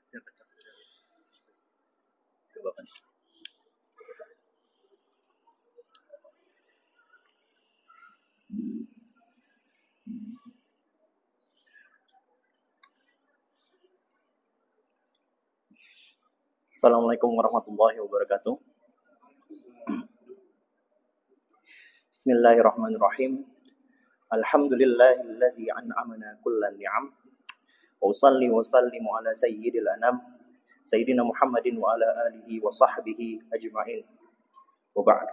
Assalamualaikum warahmatullahi wabarakatuh. Bismillahirrahmanirrahim. Alhamdulillahillazi an'amana kullan ni'am. Wa usalli wa sallimu ala sayyidil anam Sayyidina Muhammadin wa ala alihi wa sahbihi ajma'in. Wa ba'd.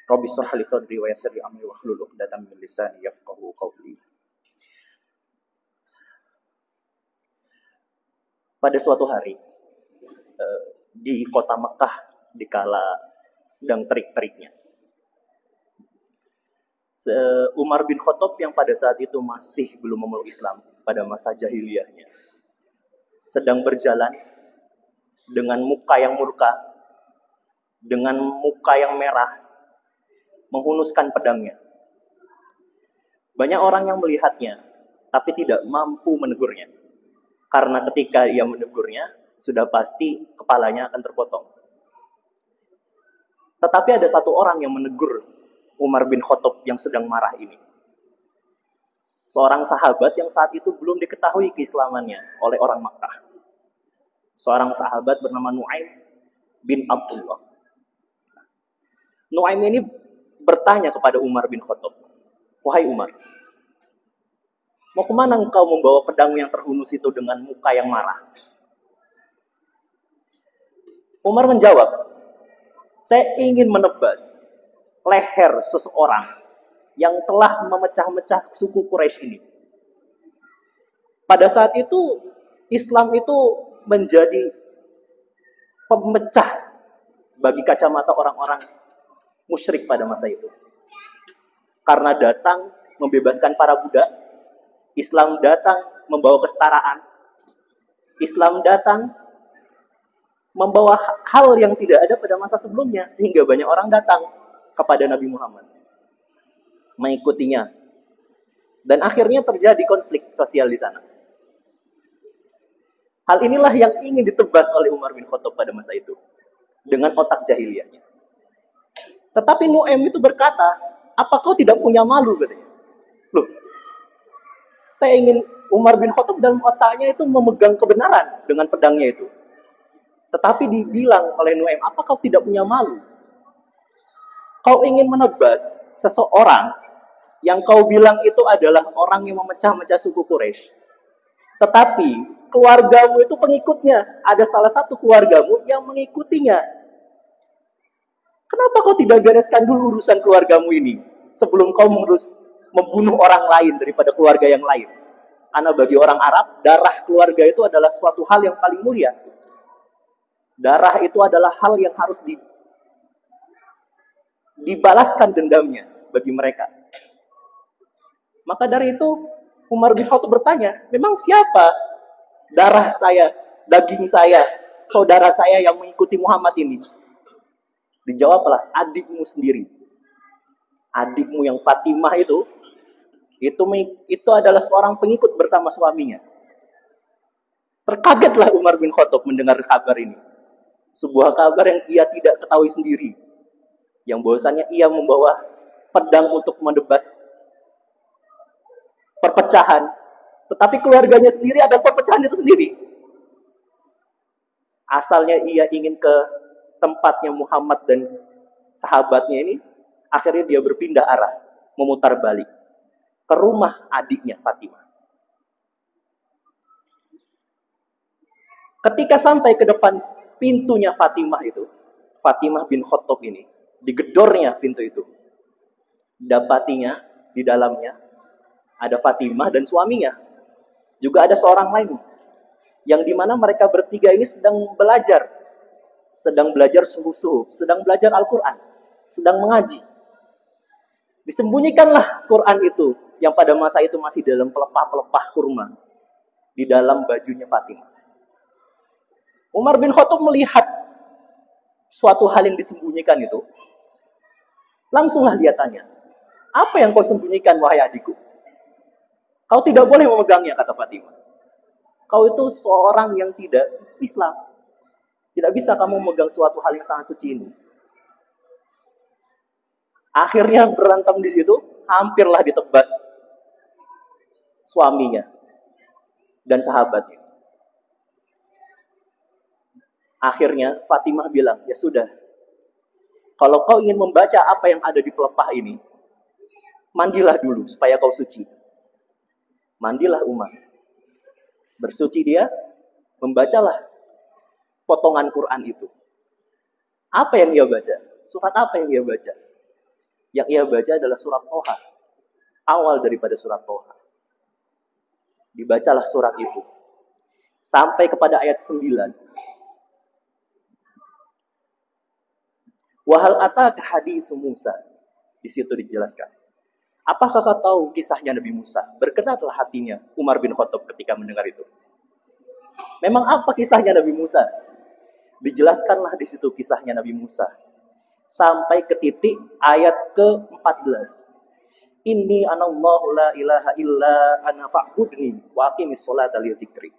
Rabbi shrah li sadri wa yassir li amri wa hlul 'uqdatam min lisani yafqahu qawli. Pada suatu hari di kota Mekah dikala sedang terik-teriknya, Umar bin Khattab yang pada saat itu masih belum memeluk Islam pada masa jahiliyahnya, sedang berjalan dengan muka yang murka, dengan muka yang merah, menghunuskan pedangnya. Banyak orang yang melihatnya, tapi tidak mampu menegurnya. Karena ketika ia menegurnya, sudah pasti kepalanya akan terpotong. Tetapi ada satu orang yang menegur Umar bin Khattab yang sedang marah ini. Seorang sahabat yang saat itu belum diketahui keislamannya oleh orang Makkah. Seorang sahabat bernama Nu'aim bin Abdullah. Nu'aim ini bertanya kepada Umar bin Khattab, "Wahai Umar, mau kemana engkau membawa pedangmu yang terhunus itu dengan muka yang marah?" Umar menjawab, "Saya ingin menebas leher seseorang yang telah memecah-mecah suku Quraisy ini." Pada saat itu, Islam itu menjadi pemecah bagi kacamata orang-orang musyrik pada masa itu. Karena datang membebaskan para budak, Islam datang membawa kesetaraan, Islam datang membawa hal yang tidak ada pada masa sebelumnya, sehingga banyak orang datang kepada Nabi Muhammad, mengikutinya. Dan akhirnya terjadi konflik sosial di sana. Hal inilah yang ingin ditebas oleh Umar bin Khattab pada masa itu, dengan otak jahiliyahnya. Tetapi Nu'aim itu berkata, "Apa kau tidak punya malu?" katanya. Loh, saya ingin Umar bin Khattab dalam otaknya itu memegang kebenaran dengan pedangnya itu. Tetapi dibilang oleh Nu'aim, "Apa kau tidak punya malu? Kau ingin menebas seseorang yang kau bilang itu adalah orang yang memecah-mecah suku Quraisy. Tetapi keluargamu itu pengikutnya. Ada salah satu keluargamu yang mengikutinya. Kenapa kau tidak bereskan dulu urusan keluargamu ini sebelum kau membunuh orang lain daripada keluarga yang lain?" Karena bagi orang Arab, darah keluarga itu adalah suatu hal yang paling mulia. Darah itu adalah hal yang harus dibalaskan dendamnya bagi mereka. Maka dari itu Umar bin Khattab bertanya, "Memang siapa darah saya, daging saya, saudara saya yang mengikuti Muhammad ini?" Dijawablah, "Adikmu sendiri. Adikmu yang Fatimah itu adalah seorang pengikut bersama suaminya." Terkagetlah Umar bin Khattab mendengar kabar ini. Sebuah kabar yang ia tidak ketahui sendiri. Yang bahwasannya ia membawa pedang untuk menebas perpecahan. Tetapi keluarganya sendiri ada perpecahan itu sendiri. Asalnya ia ingin ke tempatnya Muhammad dan sahabatnya ini. Akhirnya dia berpindah arah, memutar balik ke rumah adiknya Fatimah. Ketika sampai ke depan pintunya Fatimah itu, Fatimah bin Khattab ini, digedornya pintu itu. Dapatinya di dalamnya ada Fatimah dan suaminya. Juga ada seorang lain yang dimana mereka bertiga ini sedang belajar suhuf-suhuf, sedang belajar Al-Quran, sedang mengaji. Disembunyikanlah Quran itu yang pada masa itu masih dalam pelepah-pelepah kurma di dalam bajunya Fatimah. Umar bin Khattab melihat suatu hal yang disembunyikan itu. Langsunglah dia tanya, "Apa yang kau sembunyikan, wahai adikku?" "Kau tidak boleh memegangnya," kata Fatimah. Kau itu seorang yang tidak Islam. Tidak bisa kamu memegang suatu hal yang sangat suci ini. Akhirnya berantem di situ, hampirlah ditebas suaminya dan sahabatnya. Akhirnya Fatimah bilang, ya sudah, kalau kau ingin membaca apa yang ada di pelepah ini, mandilah dulu supaya kau suci. Mandilah Umar. Bersuci dia, membacalah potongan Quran itu. Apa yang ia baca? Surat apa yang ia baca? Yang ia baca adalah surat Toha. Awal daripada surat Toha. Dibacalah surat itu. Sampai kepada ayat 9. Wahal ataka hadis Musa. Di situ dijelaskan. Apakah kau tahu kisahnya Nabi Musa? Berkenanlah hatinya Umar bin Khattab ketika mendengar itu. Memang apa kisahnya Nabi Musa? Dijelaskanlah di situ kisahnya Nabi Musa. Sampai ke titik ayat ke-14. Inni anallahu la ilaha illa ana fa'budni wa aqimis sholata li dzikri.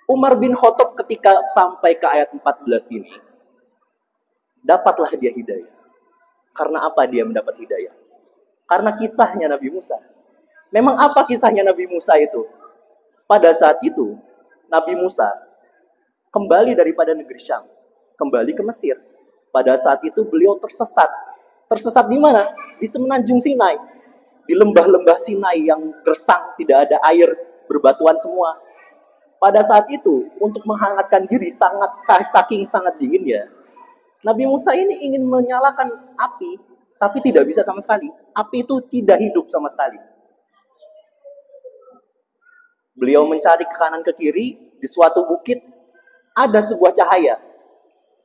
Umar bin Khattab ketika sampai ke ayat 14 ini, dapatlah dia hidayah. Karena apa dia mendapat hidayah? Karena kisahnya Nabi Musa. Memang apa kisahnya Nabi Musa itu? Pada saat itu, Nabi Musa kembali daripada negeri Syam, kembali ke Mesir. Pada saat itu beliau tersesat. Tersesat di mana? Di semenanjung Sinai. Di lembah-lembah Sinai yang gersang, tidak ada air, berbatuan semua. Pada saat itu, untuk menghangatkan diri saking sangat dinginnya, Nabi Musa ini ingin menyalakan api, tapi tidak bisa sama sekali. Api itu tidak hidup sama sekali. Beliau mencari ke kanan ke kiri, di suatu bukit ada sebuah cahaya.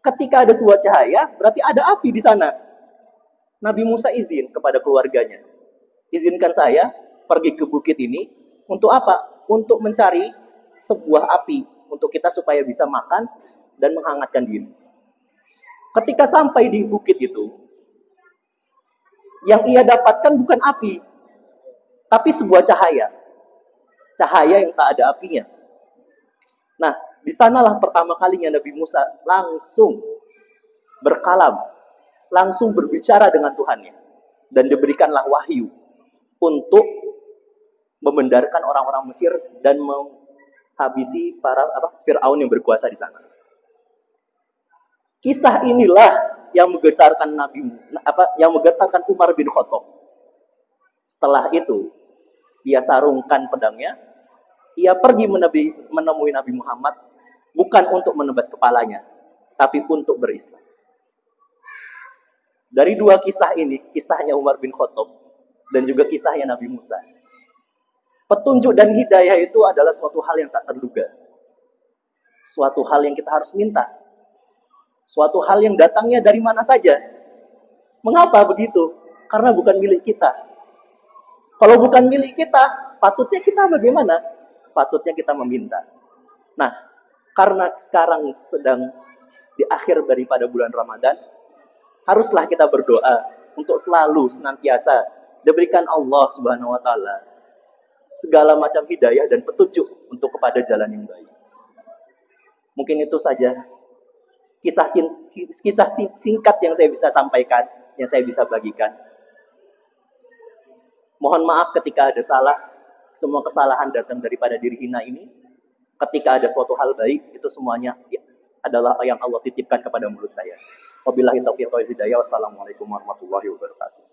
Ketika ada sebuah cahaya, berarti ada api di sana. Nabi Musa izin kepada keluarganya. Izinkan saya pergi ke bukit ini, untuk apa? Untuk mencari sebuah api, untuk kita supaya bisa makan dan menghangatkan diri. Ketika sampai di bukit itu, yang ia dapatkan bukan api, tapi sebuah cahaya. Cahaya yang tak ada apinya. Nah, di sanalah pertama kalinya Nabi Musa langsung berkalam, langsung berbicara dengan Tuhannya. Dan diberikanlah wahyu untuk membendarkan orang-orang Mesir dan menghabisi para Fir'aun yang berkuasa di sana. Kisah inilah yang menggetarkan yang menggetarkan Umar bin Khattab. Setelah itu, ia sarungkan pedangnya, ia pergi menemui Nabi Muhammad, bukan untuk menebas kepalanya, tapi untuk berislam. Dari dua kisah ini, kisahnya Umar bin Khattab dan juga kisahnya Nabi Musa, petunjuk dan hidayah itu adalah suatu hal yang tak terduga. Suatu hal yang kita harus minta. Suatu hal yang datangnya dari mana saja. Mengapa begitu? Karena bukan milik kita. Kalau bukan milik kita, patutnya kita bagaimana? Patutnya kita meminta. Nah, karena sekarang sedang di akhir daripada bulan Ramadan, haruslah kita berdoa untuk selalu senantiasa diberikan Allah Subhanahu wa taala segala macam hidayah dan petunjuk untuk kepada jalan yang baik. Mungkin itu saja kisah singkat yang saya bisa sampaikan, yang saya bisa bagikan. Mohon maaf ketika ada salah. Semua kesalahan datang daripada diri hina ini. Ketika ada suatu hal baik, itu semuanya adalah yang Allah titipkan kepada mulut saya. Wabillahi taufiq wal hidayah. Wassalamualaikum warahmatullahi wabarakatuh.